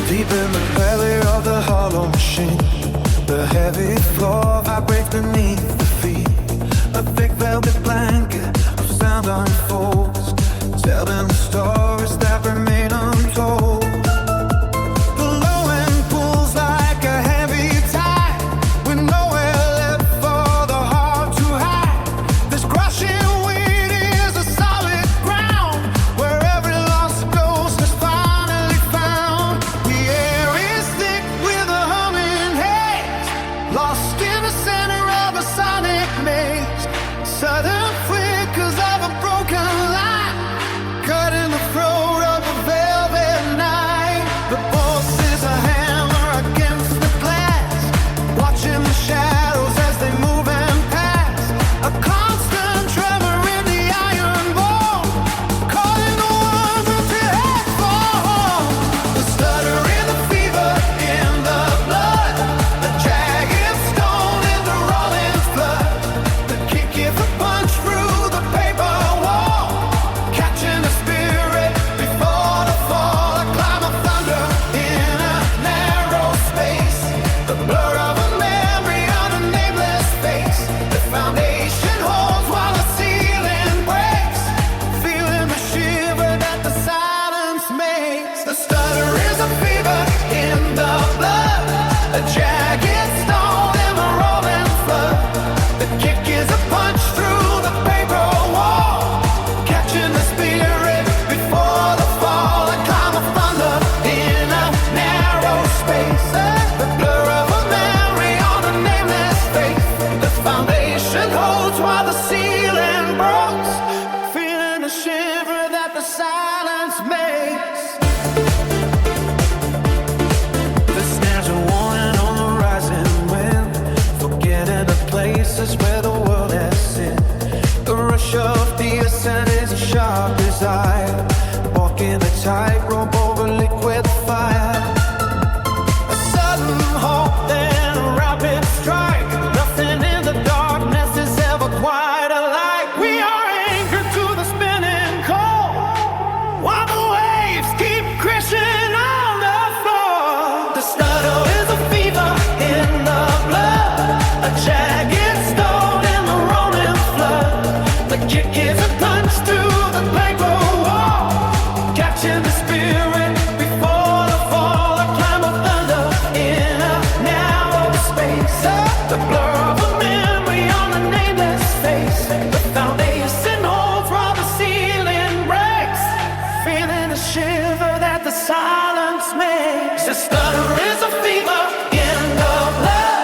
Deep in the belly of the hollow machine, the heavy floor vibrates beneath the feet. A thick velvet blanket of sound unfolds, telling the stories that remain untold. The low end pulls like a heavy tide, with nowhere left for the heart to hide. This crushing weight is a solid ground, where every lost ghost is finally found. The air is thick with a humming haze, lost in the center of a sonic maze. Sudden flickers of a broken line, cut in the throat of a velvet night. The pulse is a hammer against the glass, watching the shadows as they move and pass. A constant tremor in the iron bone, calling the ones that you head for home. The stutter in the fever in the blood, the jagged stone in the rolling flood. The kick is a punch through the paper wall, catching the spirit before the fall. A climb of thunder in a narrow space, the blur of a memory on a nameless face. The foundation holds while the ceiling breaks, feeling the shiver that the silence makes. The stutter is a fever in the blood, a jagged stone in the rolling flood. The kick is a punch through the paper wall, catching the spirit before the fall. A climb of thunder in a narrow space, the blur of a memory on a nameless face. The foundation holds while the ceiling breaks, feeling the shiver that the silence makes. The snares are warning on the rising wind, forgetting the places where the world has sinned. The rush of the ascent is as sharp as iron, walking a tightrope over liquid fire. A sudden hope, then a rapid strike. Nothing in the darkness is ever quite alike. We are anchored to the spinning coal, while the waves keep crashing on the floor. The stutter is a fever in the blood, a jagged stone in the rolling flood. The kick is a punch through the paper wall, catching the spirit before the fall. A climb of thunder in a narrow space, the blur of a memory on a nameless face. The foundation holds while the ceiling breaks, feeling the shiver that the silence makes. The stutter is a fever in the blood.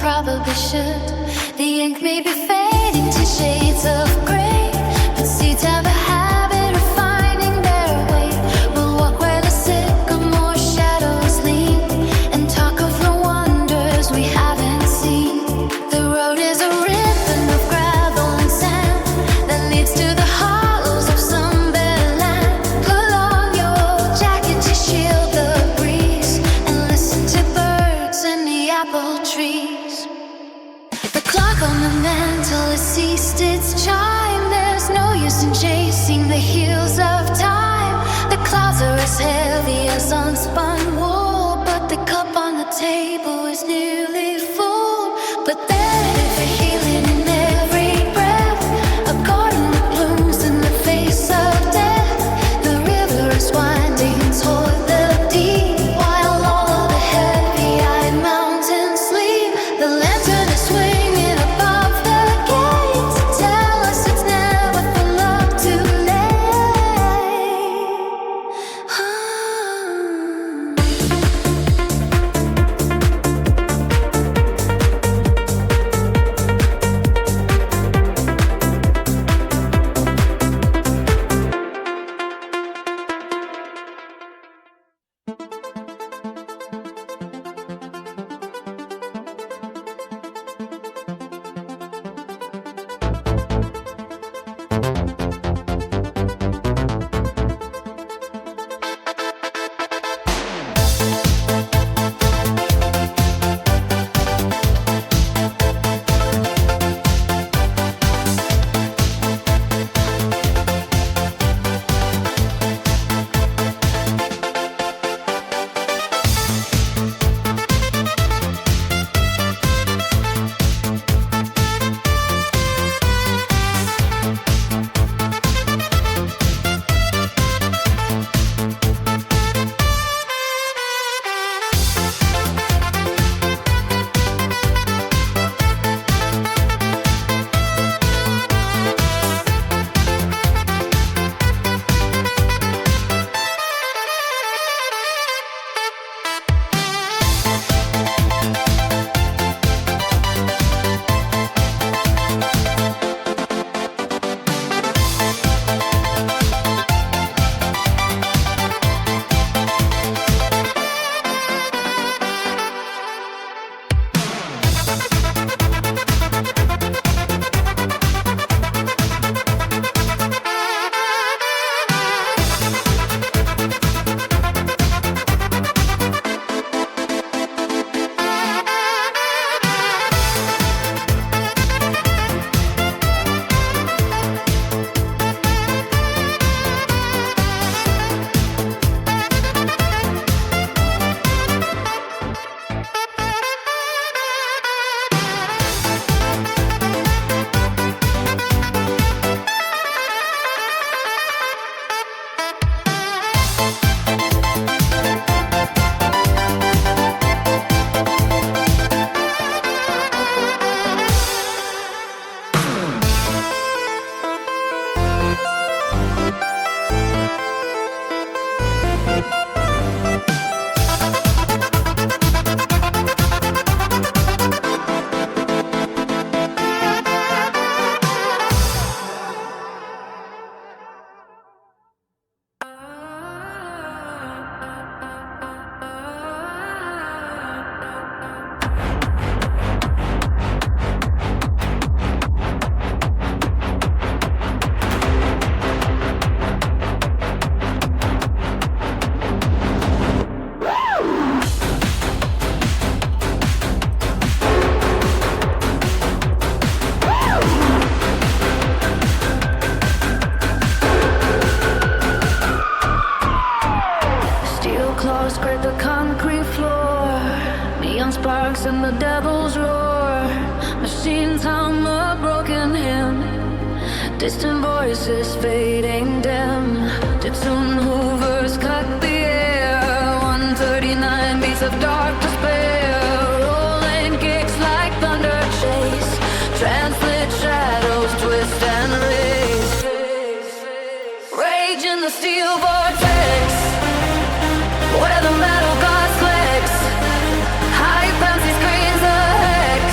probably should. The ink may be fading to shades of grey, but seeds have a habit of finding their way. We'll walk where the sycamore shadows lean and talk of the wonders we haven't seen. The road is a ribbon of gravel and sand that leads to the hollows of some better land. Pull on your jacket to shield the breeze and listen to birds and the apple trees. The clock on the mantle has ceased its chime. There's no use in chasing the heels of time. The clouds are as heavy as unspun wool, but the cup on the table is nearly full. But there's a healing in every breath, a garden that blooms in the face of death. The river is winding toward the deep, while all of the heavy-eyed mountains sleep. The lantern is swinging above the gate to tell us it's never for love too late. sparks and the devil's roar. Machines hum a broken hymn. Distant voices fading dim. Did soon Hoovers cut the air? 139 beats of dark despair. Rolling kicks like thunder chase. Translit shadows twist and race. Rage in the steel vortex, where the metal gods flex. High fancy screens the hex.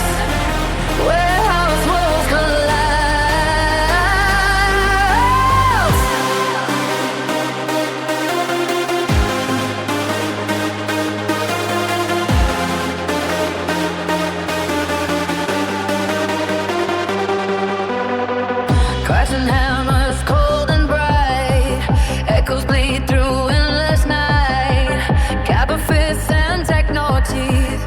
Iron hammers cold and bright. Echoes bleed through endless night. Kappa fists and techno teeth.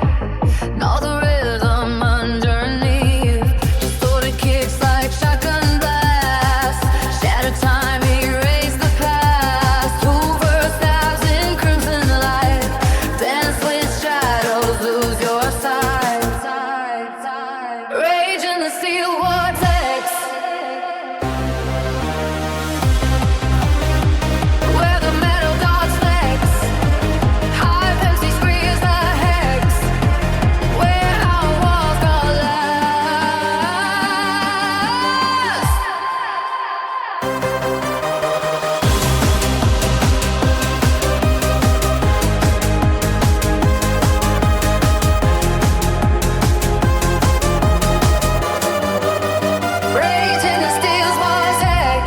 All the rhythm underneath. Distorted kicks like shotgun blasts. Shattered time, erase the past. Hoovers stabs in crimson light. Dance with shadows, lose your sight. Rage in the steel vortex. Where the metal gods flex. High fancy screams the hex. Where our walls collapse. Rage in the steel vortex.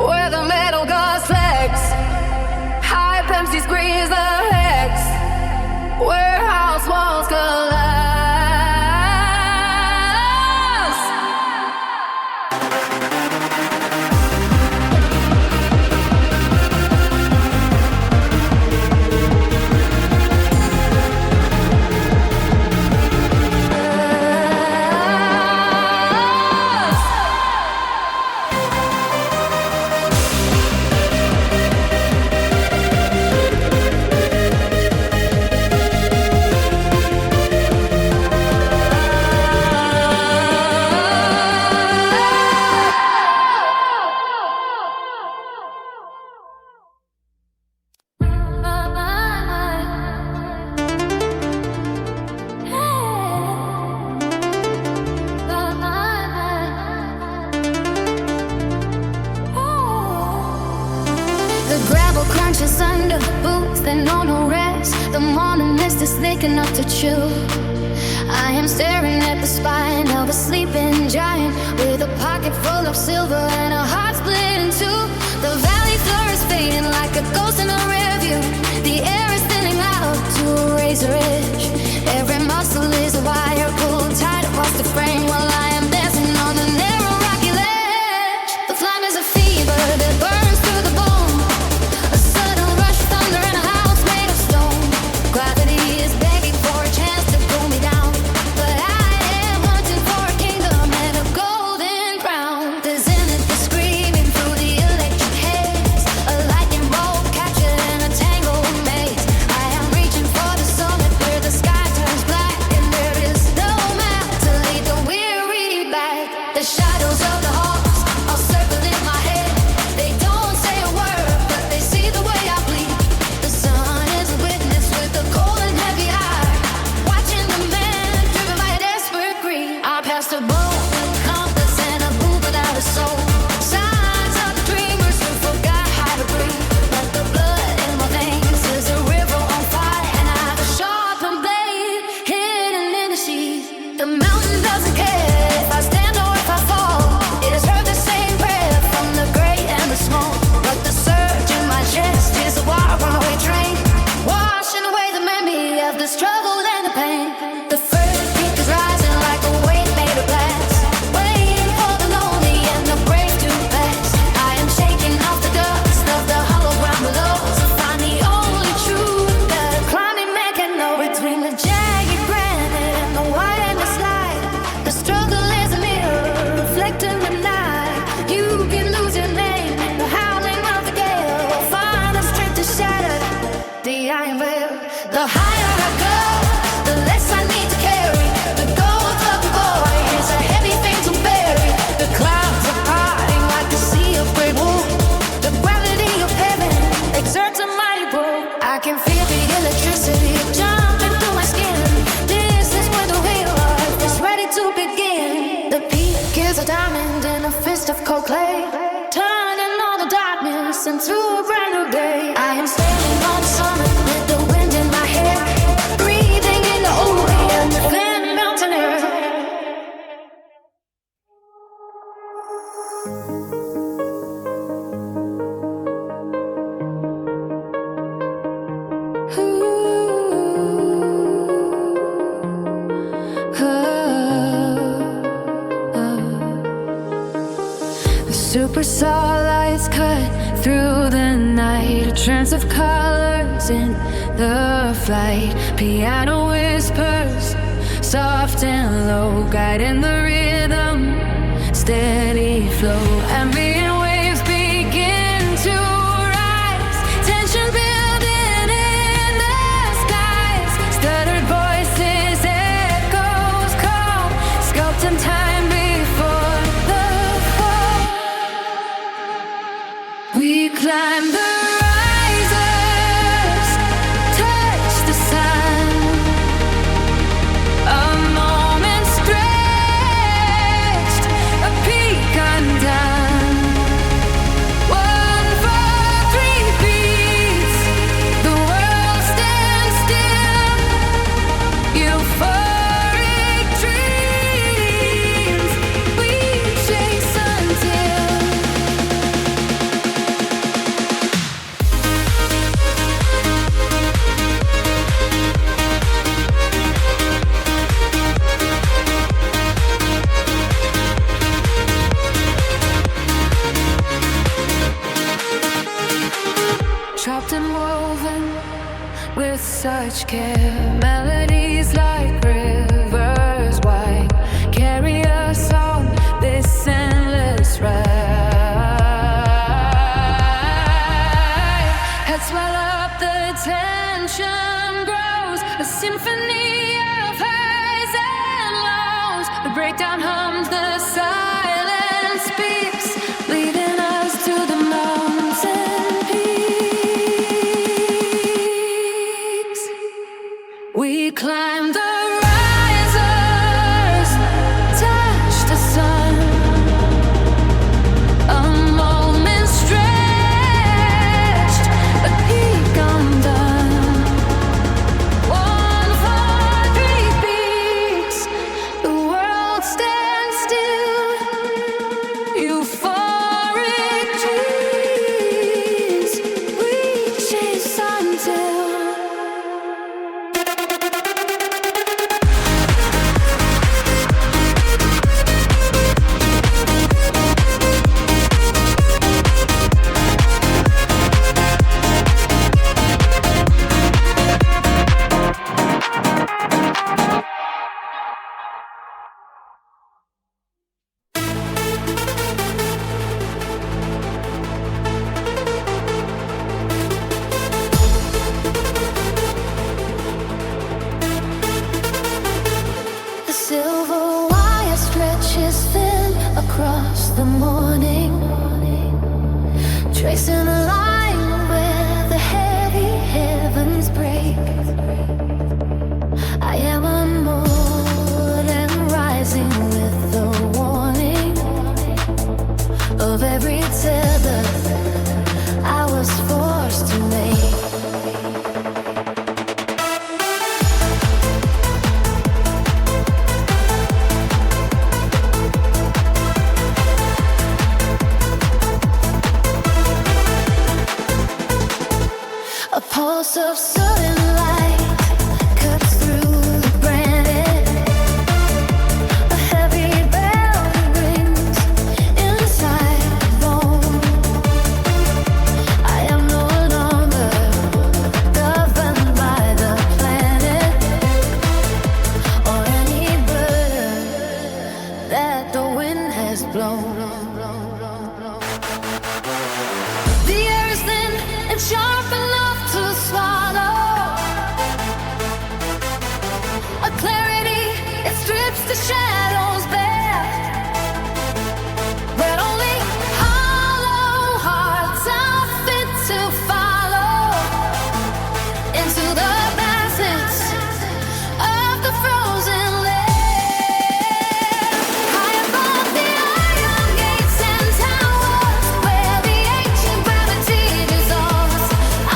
Where the metal gods flex. High fancy screams the hex. Warehouse walls collapse. The gravel crunches under boots, they know no rest. The morning mist is thick enough to chew. I am staring at the spine of a sleeping giant with a pocket full of silver and a heart split in two. The valley floor is fading like a ghost in a rearview. The air is thinning out to a razor edge. Every muscle is a wire pulled tight across the frame while I am dancing on the narrow rocky ledge. The flame is a fever that burns through the bone. A sudden rush of thunder in a house made of stone. Gravity is begging for a chance to pull me down, but I am hunting for a kingdom and a golden crown. The zenith is screaming through the electric haze. A lightning bolt captured in a tangled maze. I am reaching for the summit where the sky turns black and there is no map to lead the weary back. The shadows of the hawks are circling my head. They don't say a word, but they see the way I bleed. The sun is a witness with a cold and heavy eye, watching the man driven by a desperate greed. I passed a bone, a compass, and a boot without a soul. Signs of the dreamers who forgot how to breathe. But the blood in my veins is a river on fire, and I have a sharpened blade hidden in the sheath. The mountain doesn't care if I stand or if I fall. It has heard the same prayer from the great and the small. But the surge in my chest is a war runaway train, washing away the memory of the struggle and the pain. The first peak is rising like a wave made of glass, waiting for the lonely and the brave to pass. I am shaking off the dust of the hollow ground below to find the only truth that a climbing man can know. Between the jagged granite and the wildest light, the struggle is a mirror reflecting the night. You can lose your name in the howling of the gale, find the strength to shatter the iron veil. The higher I go, the less I need to carry. The gold of the boy is a heavy thing to bury. The clouds are parting like the sea of great wool. The gravity of heaven exerts a mighty pull. I can feel the electricity jumping through my skin. This is where the real life is ready to begin. The peak is a diamond in a fist of cold clay, turning all the darkness into a brand new day. I am standing on the summit with the wind in my hair, breathing in the holy and the thin mountain air. Supersaw lights cut through the night, a trance of colors in the flight. Piano whispers, soft and low, guiding the rhythm, steady flow. Ambient waves begin to rise, tension building in the skies. Stuttered voices, echoes call, sculpting time before the fall. We climb the risers, touch the sun. A moment stretched, a peak undone. 1, 4, 3 beats, the world stands still. Euphoric dreams, we chase until. Chopped and woven with such care, melodies like rivers wide carry us on this endless ride. Heads swell up, the tension grows, a symphony of highs and lows. The breakdown hums, the silence speaks, leading us to the mountain peaks. We climb the risers, touch the sun. A moment stretched, a peak undone. 1, 4, 3 beats, the world stands still. Euphoric dreams, we chase until. The silver wire stretches thin across the morning, tracing a line where the heavy heavens break. I am unmoored and rising with the warning of every tether I was forced to make. A pulse of sudden light cuts through the granite. A heavy bell rings inside the bone. I am no longer governed by the planet or any burden that the wind has blown. The air is thin and sharp enough to swallow. A clarity, it strips the shadows bare, where only hollow hearts are fit to follow into the passage of the frozen land. High above the iron gates and towers, where the ancient gravity dissolves, I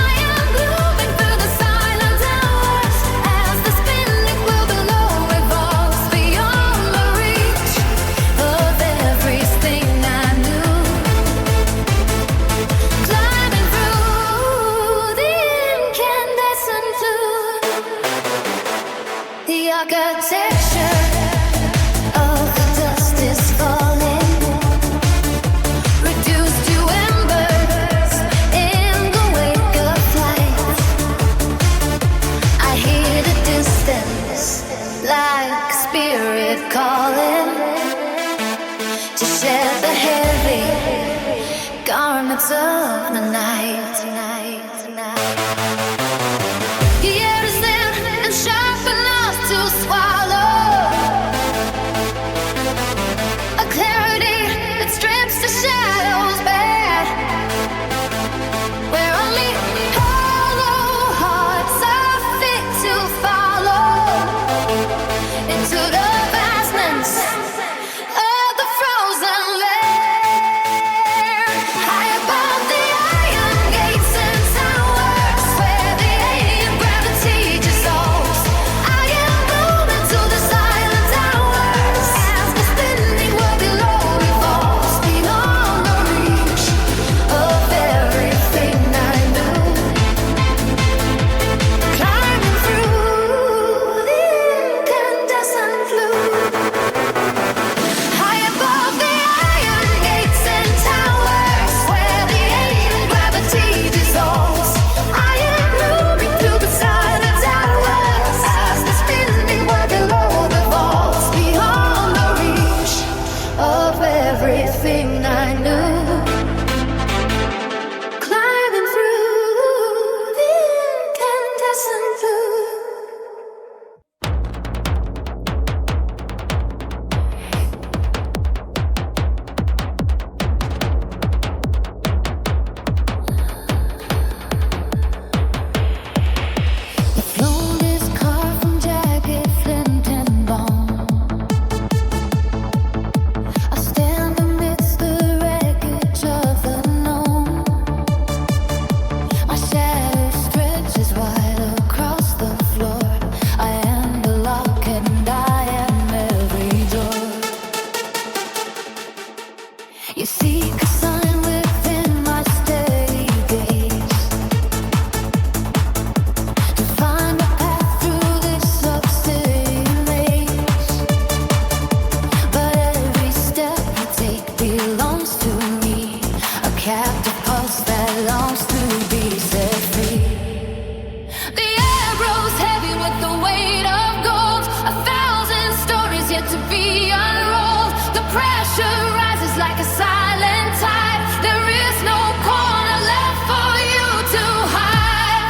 hearts of the night. The air is thin and sharp enough to swallow a clarity that strips the shadows bare, where only hollow hearts are fit to follow into the vastness of the frozen lair. High above the iron gates and towers, where the alien gravity dissolves, I am moving to the silent hours as the spinning world below revolves beyond the reach of everything I knew. Climbing through the incandescent fluid. High above the iron gates and towers, where the alien gravity dissolves, I am moving through the silent hours as the spinning world below revolves beyond the reach of everything I knew. Climbing through the incandescent fluid. Flown this car from jagged flint and bone. I stand amidst the wreckage of the known. My shadow stretches wide across the floor. I am the lock and I am every door. You seek a sign within my steady gaze to find a path through this obsidian maze. But every step you take belongs to me, a captive pulse that longs to be set free. The air grows heavy with the weight of gold, 1,000 stories yet to be unrolled. The pressure rises like a silent tide. There is no corner left for you to hide.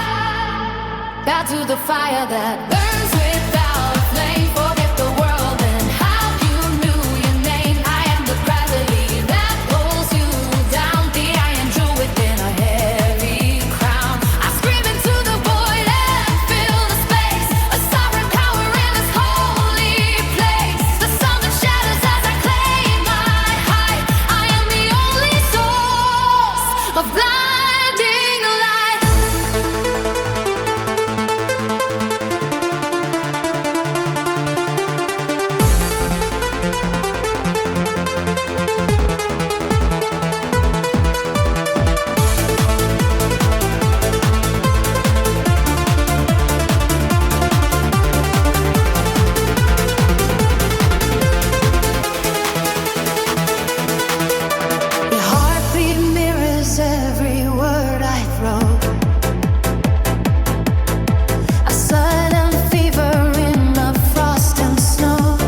Bow to the fire that burns without a flame. Forget the world and how you knew your name. I am the gravity that pulls you down. The iron jewel within a heavy crown. I scream into the void and fill the space. A sovereign power in this holy place. The sun that shatters as I claim my height. I am the only source of blinding light. Your heartbeat mirrors every word I throw. A sudden fever in the frost and snow.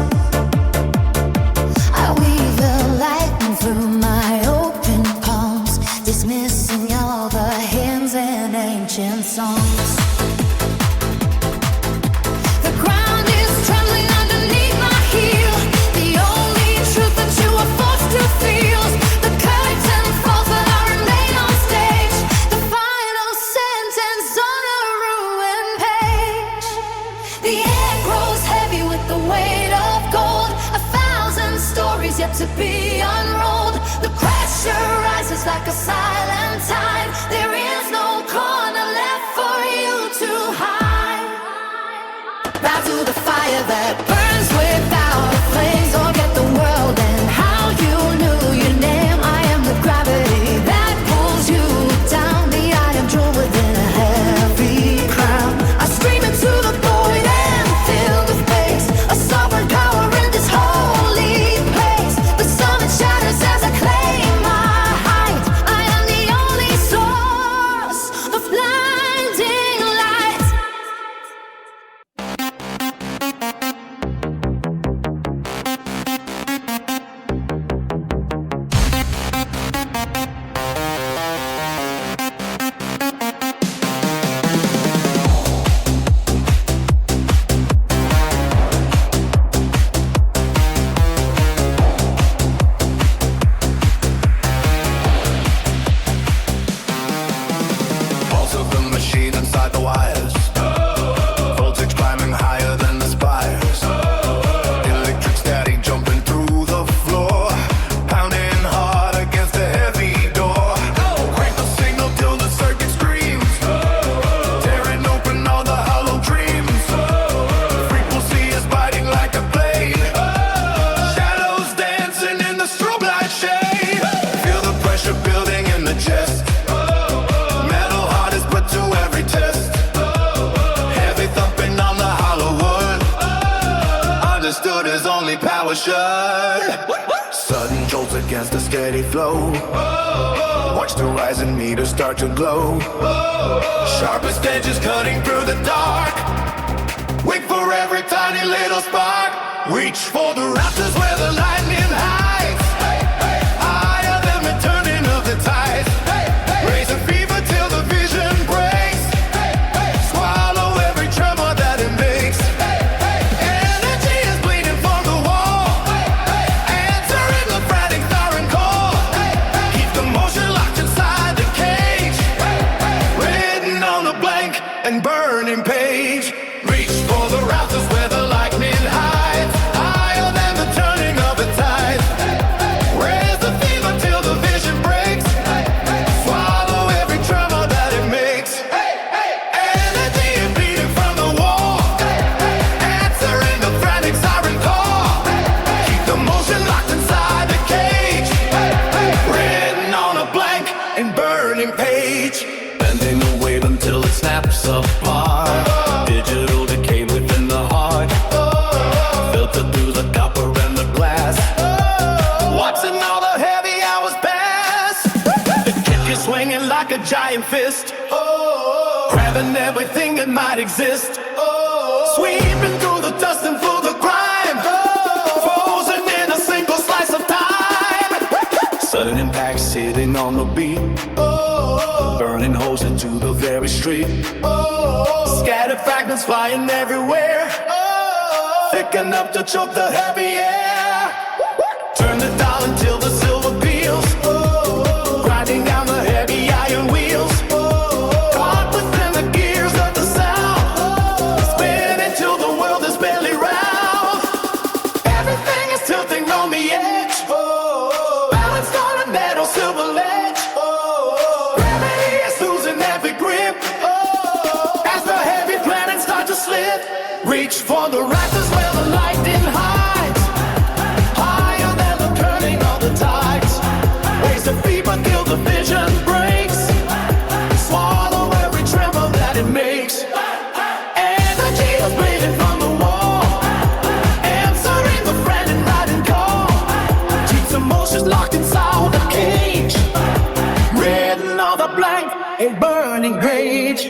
I weave the lightning through my open palms, dismissing all the hymns and ancient songs. The ground is trembling underneath my heel. The only truth that you are forced to feel. The curtain falls, but I remain on stage. The final sentence on a ruined page. The air grows heavy with the weight of gold. 1,000 stories yet to be unrolled. The pressure rises like a silent tide. There is no corner left for you to hide. Bow to the fire that burns without a flame. Forget the world and how you knew your name. I am the gravity that pulls you down. The iron jewel within a heavy crown. I scream into the void and fill the space. A sovereign power in this holy place. The sun that shatters as I claim my height. I am the only source of blinding light. power shut. Sudden jolts against the steady flow. Watch the rising meter start to glow. Sharpest edges cutting through the dark. Wait for every tiny little spark. Reach for the rafters where the lightning hides. Higher than the turning of the tides. Raise a fever till the vision breaks. Swallow every tremor that it makes. Energy is bleeding from the wall. Answering the frantic siren call. Keep the motion locked inside the cage. Written on a blank and burning page. Reach for the rafters where the lightning hides. Higher than the turning of the tides. Raise the fever till the vision breaks. Swallow every tremor that it makes. Energy is bleeding from the wall. Answering the frantic siren call. Keep the motion locked inside the cage. Written on a blank and burning page. Bending the weight until it snaps apart. Digital decay within the heart. Filter through the copper and the glass. Watching all the heavy hours pass. The kick is swinging like a giant fist. Grabbing everything that might exist. Sweeping through the dust and through the grime. Frozen in a single slice of time. Sudden impacts hitting on the beat. Burning holes into the very street. Scattered fragments flying everywhere. Thick enough to choke the heavy air. Turn the dial until the silver peels. Grinding down the heavy iron wheels. Caught within the gears of the sound. Spinning till the world is barely round. Everything is tilting on the edge. Balanced on a narrow silver ledge. Gravity is losing every grip. As the heavy planets start to slip. Reach for the rafters where the lightning hides. Higher than the turning of the tides. Raise the fever till the vision breaks. Swallow every tremor that it makes. Energy is bleeding from the wall. Answering the friend and riding call. Keeps emotions locked inside the cage. Written on the blank and burning rage.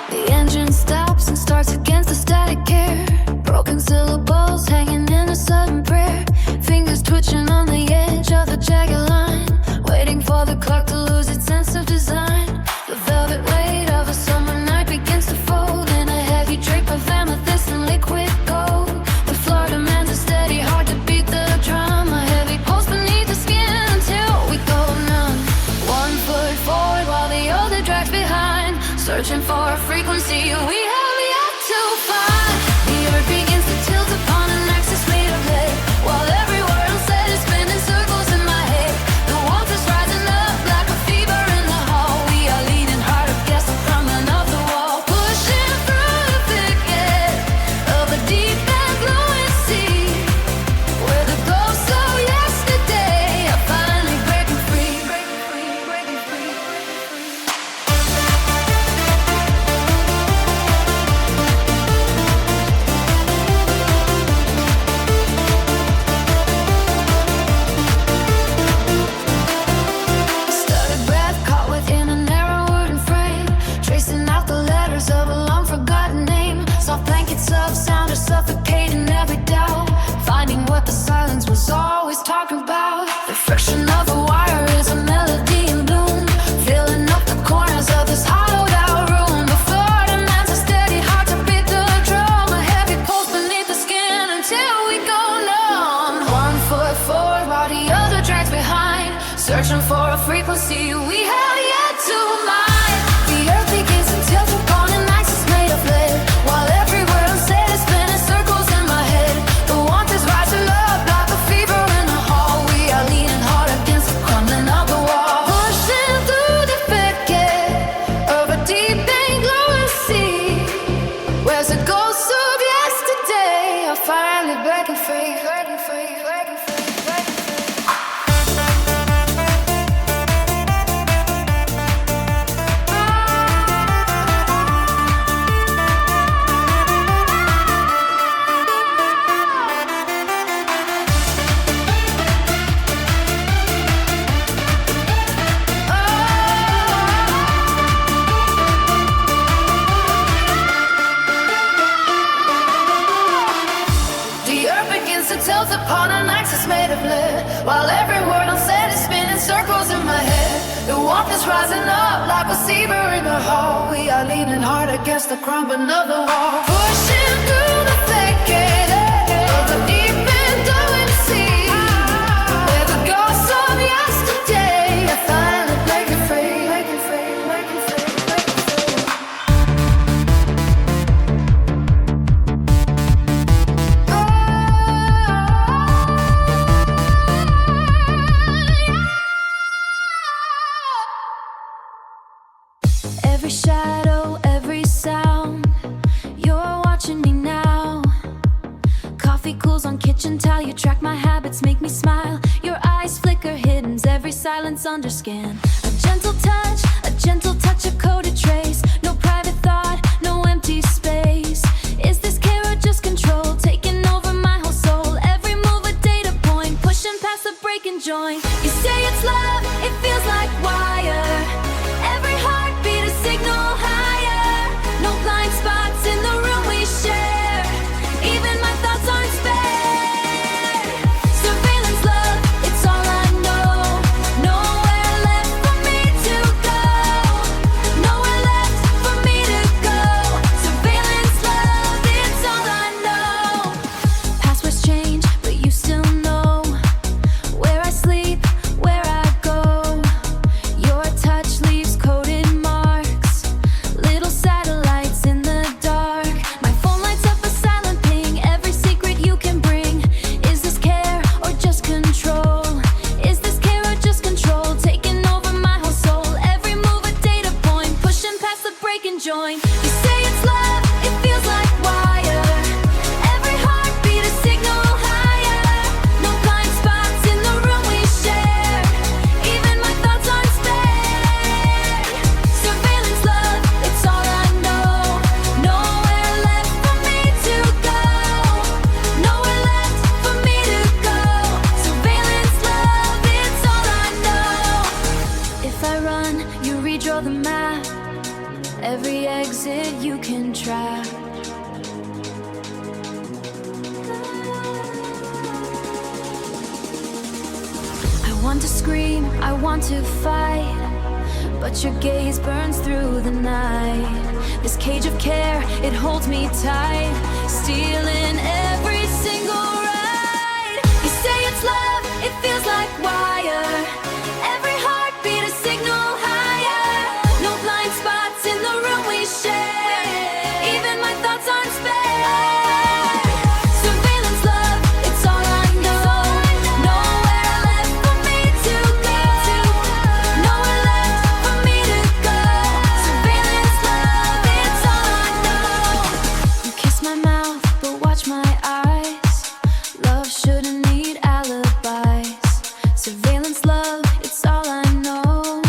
The engine stops and starts against the static air. Broken syllables hanging in a sudden prayer. Fingers twitching on the edge of the jagged line. Waiting for the clock to lose its sense of design. The velvet weight of a summer night begins to fold in a heavy drape of amethyst and liquid gold. The floor demands a steady heart to beat the drum. A heavy pulse beneath the skin until we go numb. 1 foot forward while the other drags behind. Searching for a frequency we have yet to find. The earth begins to tilt upon an axis made of lead. While every word unsaid is spinning circles in my head. The warmth is rising up like a fever in the hall. We are leaning hard against the crumbling of the wall. Pushing through the thicket of a deep and glowing sea. Where the ghosts of yesterday are finally breaking free. Breaking free, breaking free, breaking free. Stuttered breath caught within a narrow wooden frame. Tracing out the letters of a long forgotten name. Soft blankets of sound are suffocating every doubt. Finding what the silence was always talking about. The friction of a wire is a melody in bloom. Filling up the corners of this hollowed out room. The floor demands a steady heart to beat the drum. A heavy pulse beneath the skin until we go numb. 1 foot forward while the other drags behind. Searching for a frequency we have yet to mine. The earth begins to tilt upon an axis made of lead. While every word unsaid is spinning circles in my head. The warmth is rising up like a fever in the hall. We are leaning hard against the crumbling of the wall. Pushing through the thicket of a deep and glowing sea. Where's the ghost of yesterday are finally breaking free. Breaking free, breaking free, breaking free. The warmth is rising up like a zebra in the hall. We are leaning hard against the crumbling of the wall. Pushing through the thicket of the deep end of the sea, where the ghosts of yesterday are finally breaking free, breaking free, breaking free, breaking free. Every shadow, every sound, you're watching me now. Coffee cools on kitchen towel, you track my habits, make me smile. Your eyes flicker, hidden, every silence under scan. A gentle touch, a coded trace. No private thought, no empty space. Is this care or just control, taking over my whole soul? Every move a data point, pushing past the breaking joint. You say it's love, it feels like wire. Every heartbeat a signal higher. No blind spots in the room we share. Even my thoughts aren't spared. Surveillance love, it's all I know. Nowhere left for me to go. Nowhere left for me to go. Surveillance love, it's all I know. Passwords change, but you still know where I sleep, where I go. Your touch leaves coded marks, little satellites in the dark. My phone lights up a silent ping, every secret you can bring. Is this care or just control? Is this care or just control, taking over my whole soul? Every move a data point, pushing past the breaking joint. You say it's love, it feels like wire. Every heartbeat a signal higher. No blind spots in the room we share. Even my thoughts aren't spared. Surveillance love, it's all I know. Nowhere left for me to go. Nowhere left for me to go. Surveillance love, it's all I know. If I run, you redraw the map. Every exit you can track. I want to scream, I want to fight, but your gaze burns through the night. This cage of care, it holds me tight, stealing every single ride. You say it's love, it feels like wire. Every heartbeat a signal higher. No blind spots in the room we share. Even my thoughts aren't spared. Surveillance love, it's all I know. Nowhere left for me to go. Nowhere left for me to go. Surveillance love, it's all I know. You kiss my mouth, but watch my eyes. Love shouldn't need alibis. Surveillance love, it's all I know.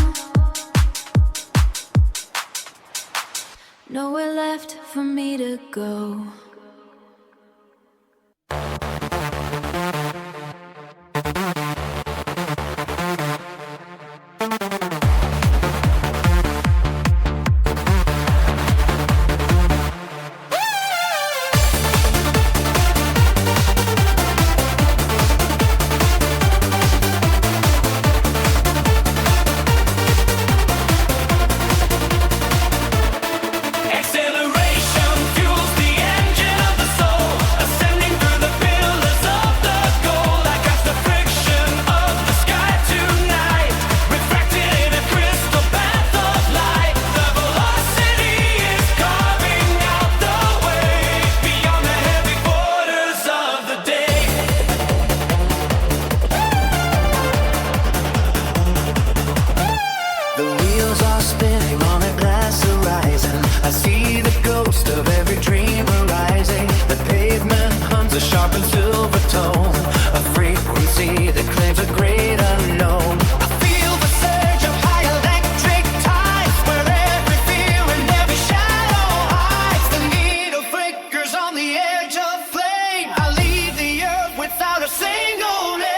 Nowhere left for me to go. Acceleration fuels the engine of the soul, ascending through the pillars of the gold. I catch the friction of the sky tonight, refracted in a crystal path of light. The velocity is carving out the way beyond the heavy borders of the day. The wheels are spinning on a glass horizon. I see the ghost of every dream arising. The pavement hums a sharp and silver tone, a frequency that claims a great unknown. I feel the surge of high electric tides, where every fear and every shadow hides. The needle flickers on the edge of flame. I leave the earth without a single name.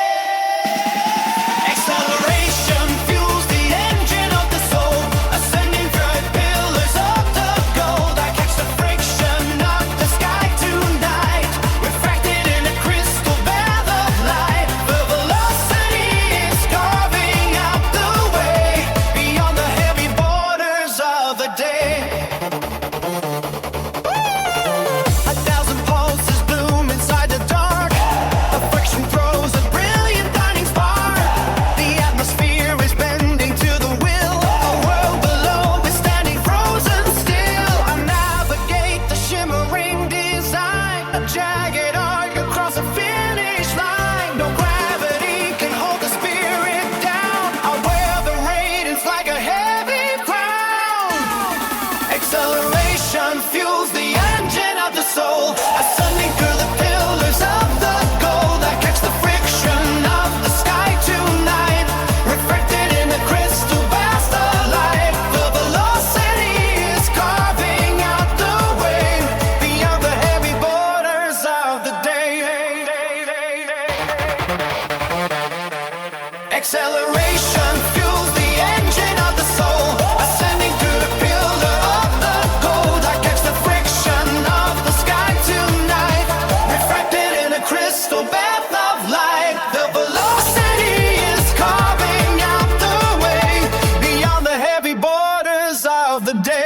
Acceleration fuels the engine of the soul, ascending through pillars of the gold. I catch the friction of the sky tonight, refracted in a vibration fuels the engine of the soul, ascending through the pillar of the gold. I catch the friction of the sky tonight, reflected in a crystal bath of light. The velocity is carving out the way beyond the heavy borders of the day.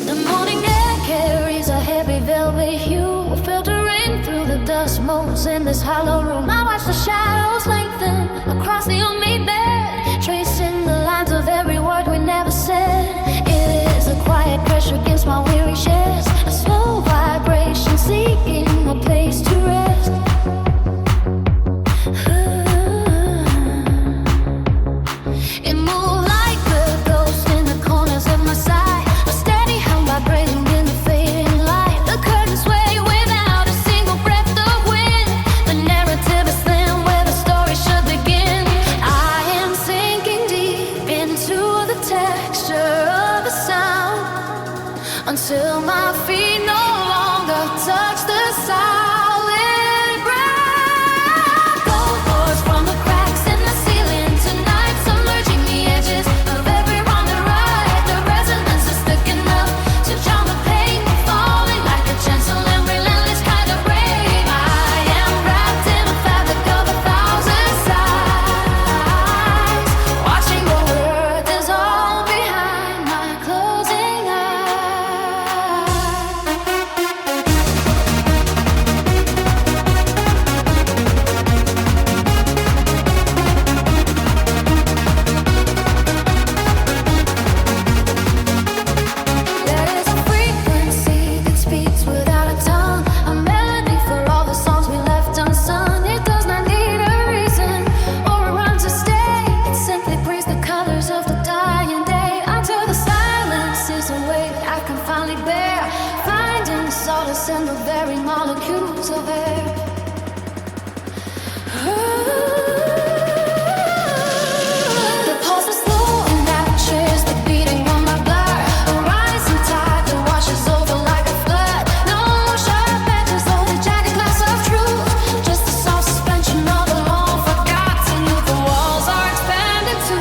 The morning air carries a heavy velvet hue, filtering through the dust motes in this hollow room. I watch the shadows lengthen across the unmade bed, tracing the lines of every word we never said. It is a quiet pressure against my weary chest, a slow vibration seeking a place to rest. It moved like a ghost in the corners of my sight, a steady hum vibrating in the fading light. The curtains sway without a single breath of wind. The narrative is thin where the story should begin. I am sinking deep into the texture of the sound until my feet no longer touch the solid ground. Gold pours from the cracks in the ceiling tonight, submerging the edges of every wrong and right. The resonance is thick enough to drown the pain, falling like a gentle and relentless kind of rain. I am wrapped in a fabric of 1,000 sighs, watching the world dissolve behind my closing eyes. There is a frequency that speaks without a tongue, a melody for all the songs we left unsung. It does not need a reason or a rhyme to stay. It simply breathes the colors of the dying day until the silence is a way I can finally bear, finding solace in the very molecules of air. The pulse is slow and rapturous, the beating on my blood, a rising tide that washes over like a flood. No sharp edges or the jagged glass of truth, just a soft suspension of a long forgotten youth. The walls are expanded to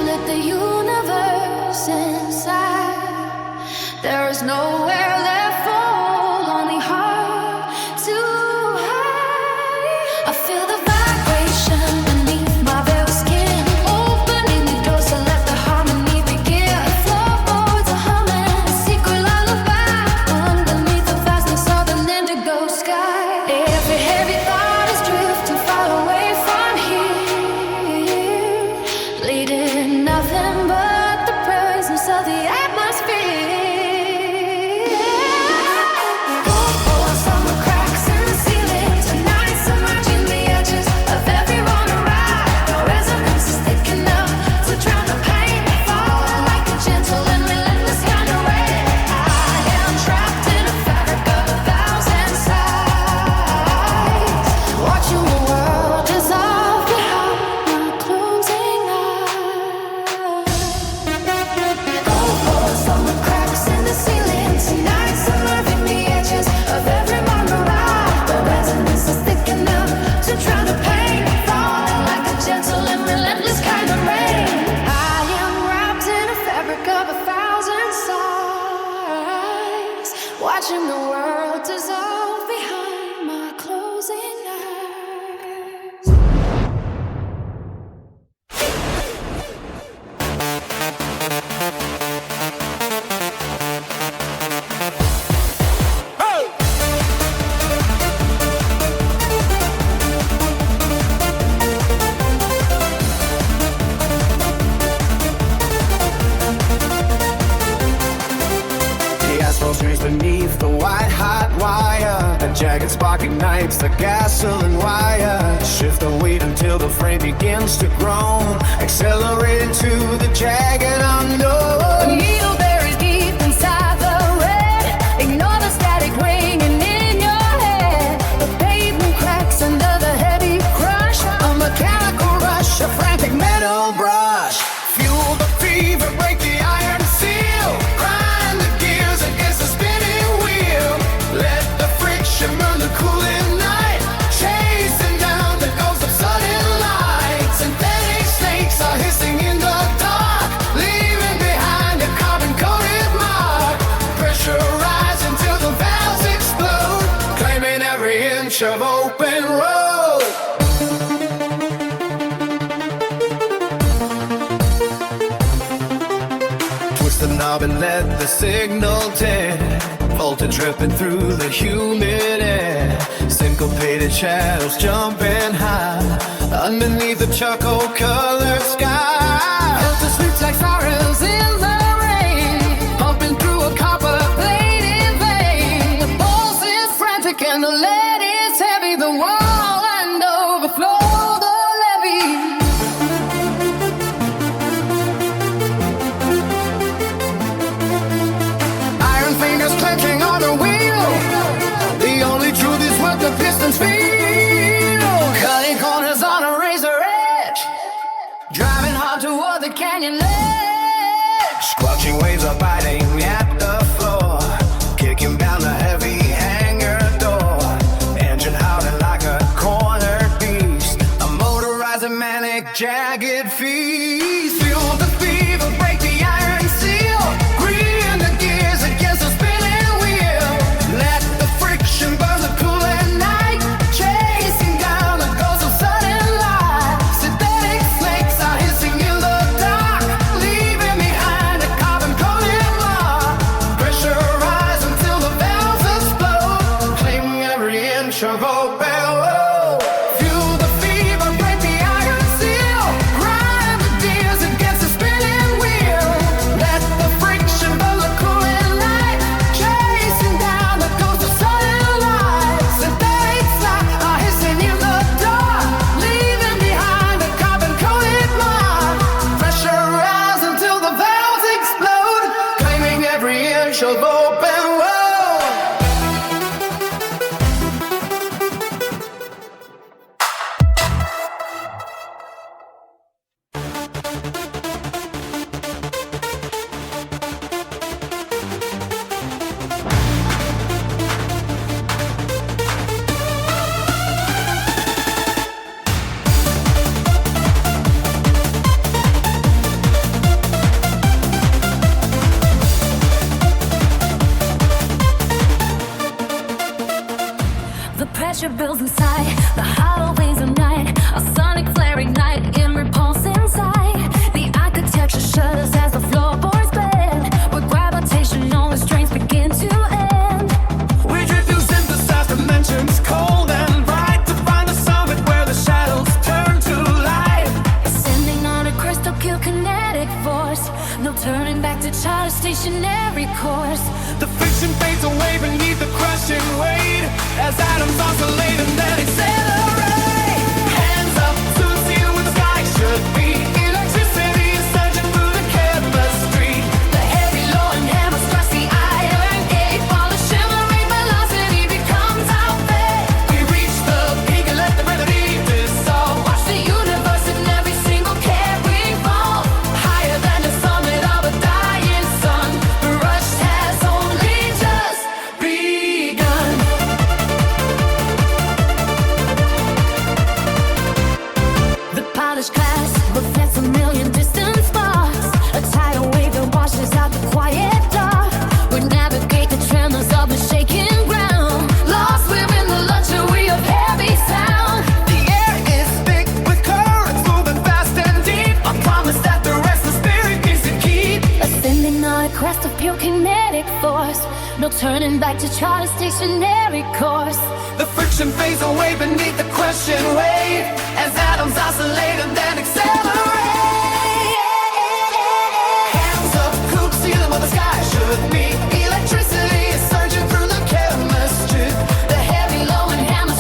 let the universe inside. There is nowhere left for lonely heart to hide. I feel the vibration beneath my very skin, opening the doors to let the harmony begin. The floorboards are humming a secret lullaby underneath the vastness of an indigo sky. Every heavy thought is drifting far away from here, leading nothing but the presence of the atmosphere. Gold pours from the cracks in the ceiling tonight, submerging the edges of every wrong and right. The resonance is thick enough to drown the pain, falling like a gentle and relentless kind of rain. I am trapped in a fabric of 1,000 sighs, watching the world dissolve behind my closing eyes. Gold pours from the cracks in the ceiling tonight, submerging the edges of every wrong and right. The resonance is thick enough to drown the pain, falling like a gentle and relentless kind of rain. I am wrapped in a fabric of 1,000 sighs, watching the world dissolve behind my closing eyes. The asphalt streams beneath the white hot wire, the jagged sparking ignites the gasoline wire. Shift the weight until the frame begins to groan. Accelerate into the jagged unknown. The needle buried deep inside the red. Ignore the static ringing in your head. The pavement cracks under the heavy crush. A mechanical rush, a frantic metal brush. Fuel the fever, break the iron seal. Grind the gears against the spinning wheel. Let the friction burn the cooling night. Chasing down the ghost of sudden light. Synthetic snakes are hissing in the dark, leaving behind a carbon-coated mark. Pressure rise until the valves explode, claiming every inch of open road. Twist the knob and let the signal tend. Voltage dripping through the humid air. Syncopated shadows jumping high underneath the charcoal-colored sky. Filter sweeps like sorrows in the rain, pumping through a copper-plated vein. The pulse is frantic and the lead is heavy. The wall and overflow the levee. Iron fingers clenching on the wheel. The only truth is what the pistons feel. Cutting corners on a razor edge, driving hard toward the canyon ledge. Squelching waves are biting at the floor, kicking down the heavy hangar door. Engine howling like a cornered beast, a motorizing manic jagged feast. Fuel the fever, break the iron seal. Grind the gears against the spinning wheel. Let the friction burn the cooling night. Chasing down the ghost of sudden light. Synthetic snakes are hissing in the dark, leaving behind a carbon-coated mark. Pressure rise until the valves explode, claiming every inch of open road. Fuel the fever, break the iron seal. Grind the gears against the spinning wheel. Let the friction burn the cooling light. Chasing down the ghost of sudden light. Synthetic snakes are hissing in the dark, leaving behind a carbon-coated mark. Pressure rise until the valves explode, claiming every inch of open road. The pressure builds inside, the hollow veins of night, a sonic flare ignite in repulse inside. The architecture shudders as the floorboards bend, where gravitational restraints begin to end. We drift through synthesized dimensions, cold and bright, to find a summit where the shadows turn to light. Ascending on a crystal kill kinetic force, no turning back to chart a stationary course. The friction fades away beneath the crushing weight, as atoms oscillate and then accelerate. Hands up to the ceiling where the sky should be. Electricity is surging through the chemistry. The heavy load and hammer strikes the iron gate, while the shimmering velocity becomes our fate. We reach the peak and let the gravity dissolve. Watch the universe in every single carry fall, higher than the summit of a dying sun. The rush has only just begun. The polished glass reflects a million distant sparks, a tidal wave that washes out the quiet dark. We navigate the tremors of the shaking ground, lost within the luxury of heavy sound. The air is thick with currents moving fast and deep. A promise that the restless spirit needs to keep. Ascending on a crest of pure kinetic force, no turning back to chart a stationary course. The friction fades away beneath the crushing wave, as atoms oscillate and then accelerate. Hands up, cool ceiling where the sky should be. Electricity is surging through the chemistry. The heavy low and hammer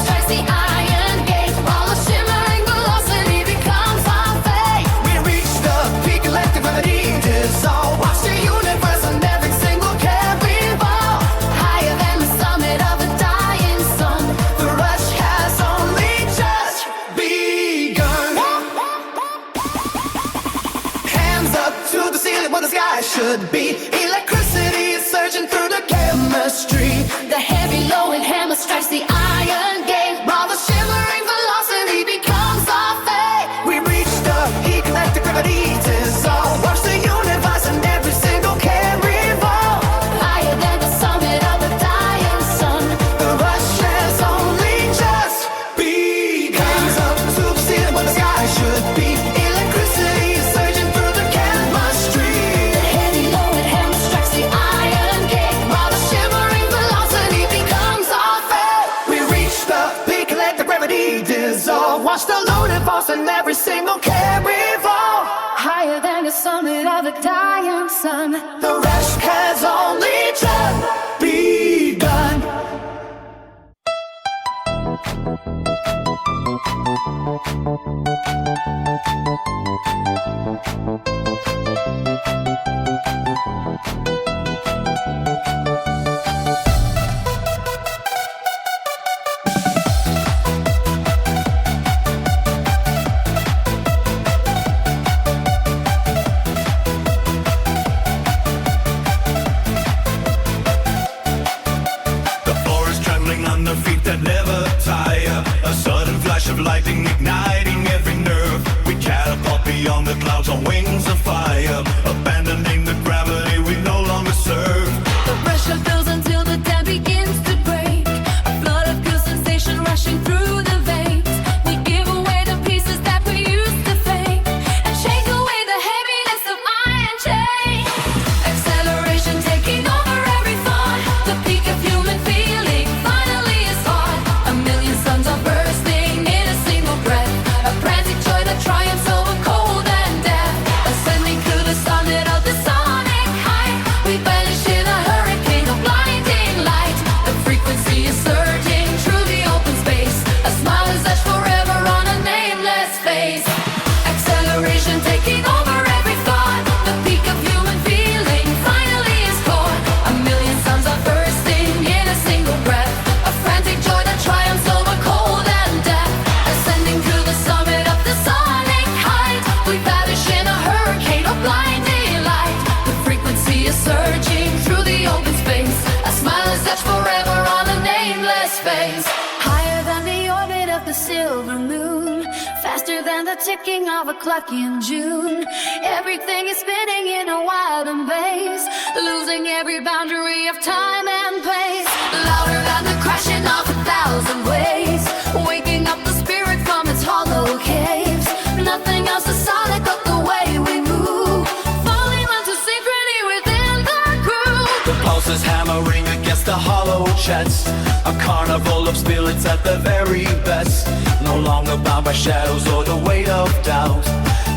should be. Electricity is surging through the chemistry. The heavy low and hammer strikes the iron gate, while the shimmering velocity becomes our fate. We reach the peak, let the gravity dissolve. Watch the universe and every single can revolve. Higher than the summit of the dying sun. The rush has only just begun. Hands up, superseding what the sky should be. Electricity is surging through the chemistry. The heavy low and hammer strikes the iron gate, while the shimmering velocity becomes our fate. We reach the peak and let the gravity dissolve. Watch the universe and every single can revolve. Higher than the summit of the dying sun. The rush has only just begun. The floor is trembling under feet that never tire. A sudden flash of lightning igniting every nerve. We catapult beyond the clouds on wings of fire, abandoning the gravity we no longer serve. The pressure builds until the dam begins to break. A flood of pure sensation rushing through the veins. We give away the pieces that we used to fake, and shake away the heaviness of iron chains. Acceleration taking over every thought. The peak of human feeling finally is hard. A million suns are bursting in a single breath. A frantic joy that triumphs over cold and death. Ascending to the summit of the sonic height, we vanish in a hurricane of blinding light. The frequency is surging through the open space. A smile is etched forever on a nameless face. Acceleration taking over every thought. The peak of human feeling finally is caught. A million suns are bursting in a single breath. A frantic joy that triumphs over cold and death. Ascending to the summit of the sonic height, we vanish in a hurricane of blinding light. The frequency is surging through the open space. A smile is etched forever on a nameless face. Higher than the orbit of the silver moon, faster than the ticking of a clock in June. Everything is spinning in a wild embrace, losing every boundary of time and place. Louder than the crashing of 1,000 waves, waking up the spirit from its hollow caves. Nothing else is solid but the way we move, falling into synchrony within the groove. The pulse is hammering against the hollow chest. A carnival of spirits at the very best, no longer bound by shadows or the weight of doubt.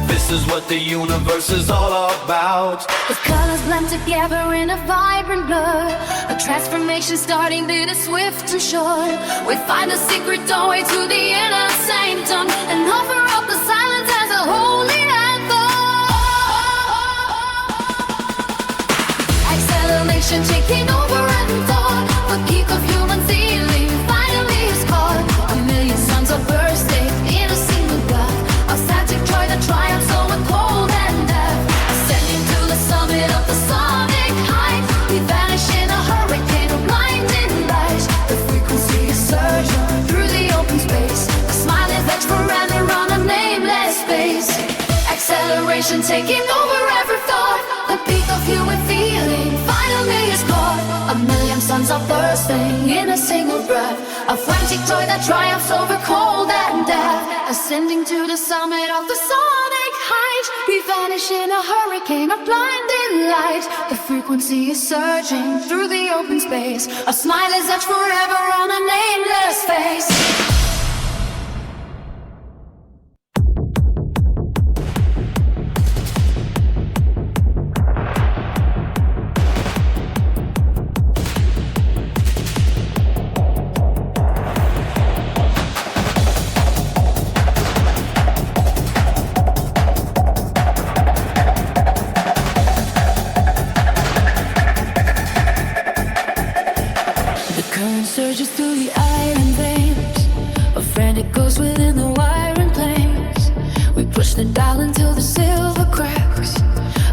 This is what the universe is all about. The colors blend together in a vibrant blur, a transformation starting little swift and sure. We find a secret doorway to the inner sanctum, and offer up the silence as a holy anthem. Acceleration taking over every thought. The peak of human feeling finally is caught. A million suns are bursting in a single breath. A static joy that triumphs over cold and death. Ascending to the summit of the sonic height, we vanish in a hurricane of blinding light. The frequency is surging through the open space. A smile is etched forever on a nameless face. Acceleration taking over every thought. The peak of human feeling finally is caught. A million suns are bursting in a single breath. A frantic joy that triumphs over cold and death. Ascending to the summit of the sonic height, we vanish in a hurricane of blinding light. The frequency is surging through the open space. A smile is etched forever on a nameless face. Surges through the iron veins, a frantic goes within the wiring planes. We push the dial until the silver cracks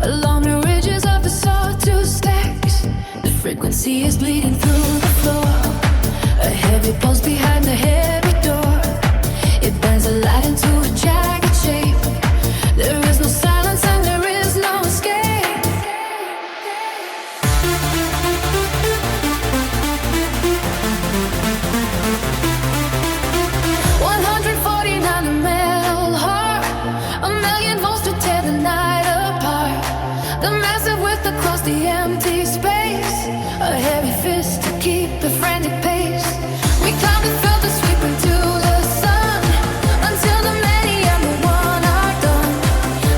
along the ridges of the Frequency is bleeding through the floor. A heavy pulse behind the heavy door. It bends the light into a jagged shape. There is no silence and there is no escape. 149 a metal heart, a million volts to tear the night apart. The massive width across the empty space, a heavy fist to keep the frantic pace. We climb the filter sweep into the sun, until the many and the one are done.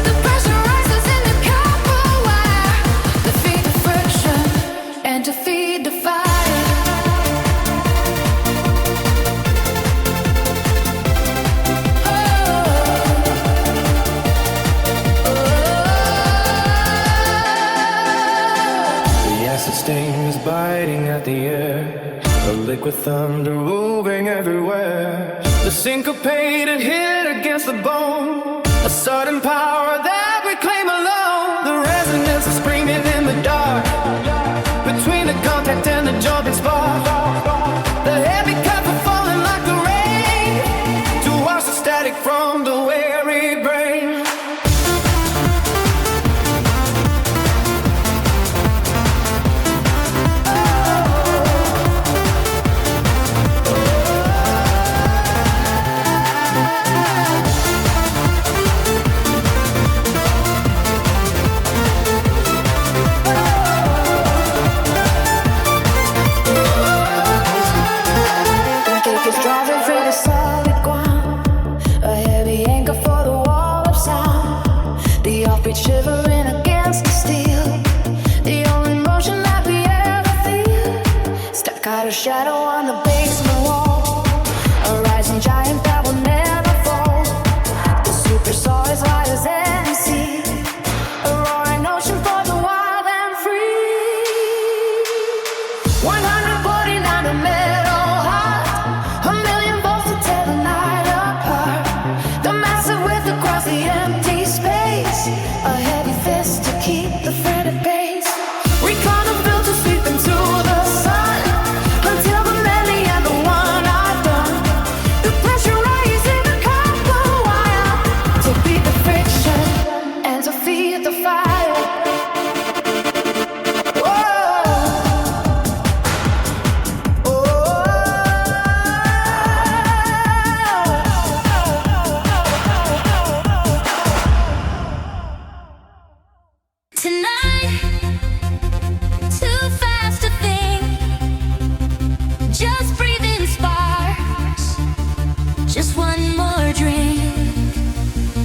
The pressure rises in the copper wire, to feed the friction and to feed the fire. Sting is biting at the air, a liquid thunder moving everywhere. The syncopated hit against the bone, a sudden power that we claim alone. The resonance is screaming in the dark, between the contact and the jumping spark. The heavy cups are falling like the rain, to wash the static from the weary brain. It's driving through the solid ground, a heavy anchor for the wall of sound. The offbeat shivering against the steel, the only motion that we ever feel. Staccato shadow on the basement wall, a rising giant that will never fall. The supersaw is high as any sea, a roaring ocean for the wild and free. 149 a metal heart, a million volts to tear the night apart. The massive width across the empty space, a heavy fist to keep the frantic pace. We climb the filter sweep into the sun, until the many and the one are done. The pressure rises in the copper wire, to beat the friction and to feed the fire. Tonight, too fast to think. Just breathe in sparks. Just one more drink.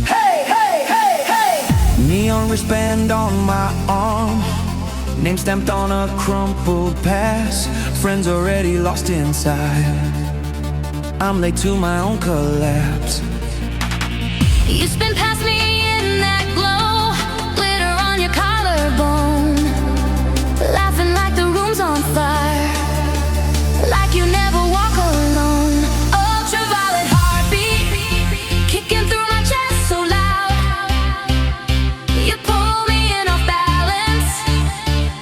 Hey, hey, hey, hey! Neon wristband on my arm, name stamped on a crumpled pass. Friends already lost inside, I'm late to my own collapse. You spin past me in that glow, glitter on your collarbone, laughing like the room's on fire, like you never walk alone. Ultraviolet heartbeat, kicking through my chest so loud. You pull me in off balance,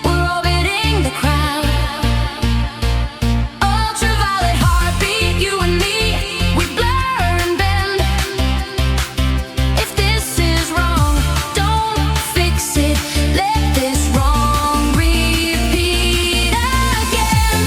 we're orbiting the crowd. Ultraviolet heartbeat, you and me, we blur and bend. If this is wrong, don't fix it. Let this wrong repeat again.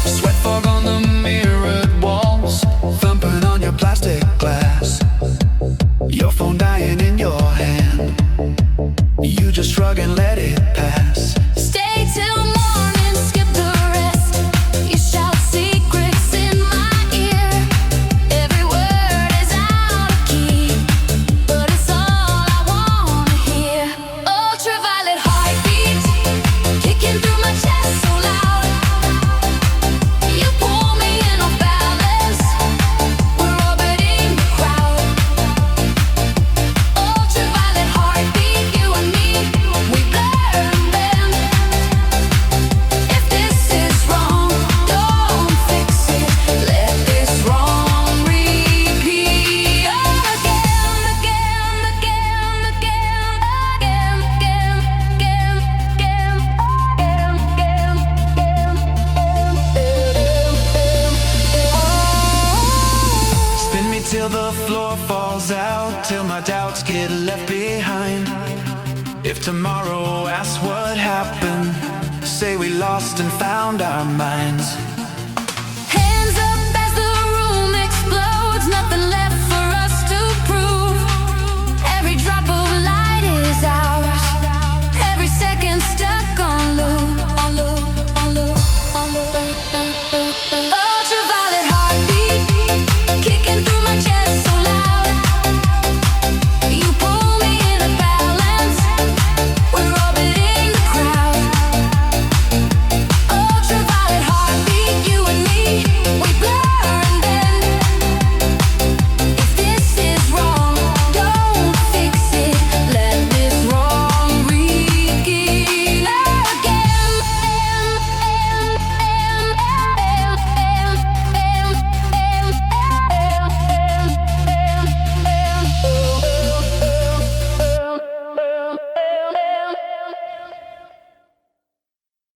Sweat fog on the mirrored walls, thumping on your plastic glass. Your phone dying in your hand, you just shrug and let it pass. Stay till morning, skip the rest. You shout secrets in my ear. Every word is out of key, but it's all I wanna hear. Ultraviolet heartbeat, kicking through my chest so loud. You pull me in off balance, we're orbiting the crowd. Ultraviolet heartbeat, you and me, we blur till my doubts get left behind. If tomorrow asks what happened, say we lost and found our minds.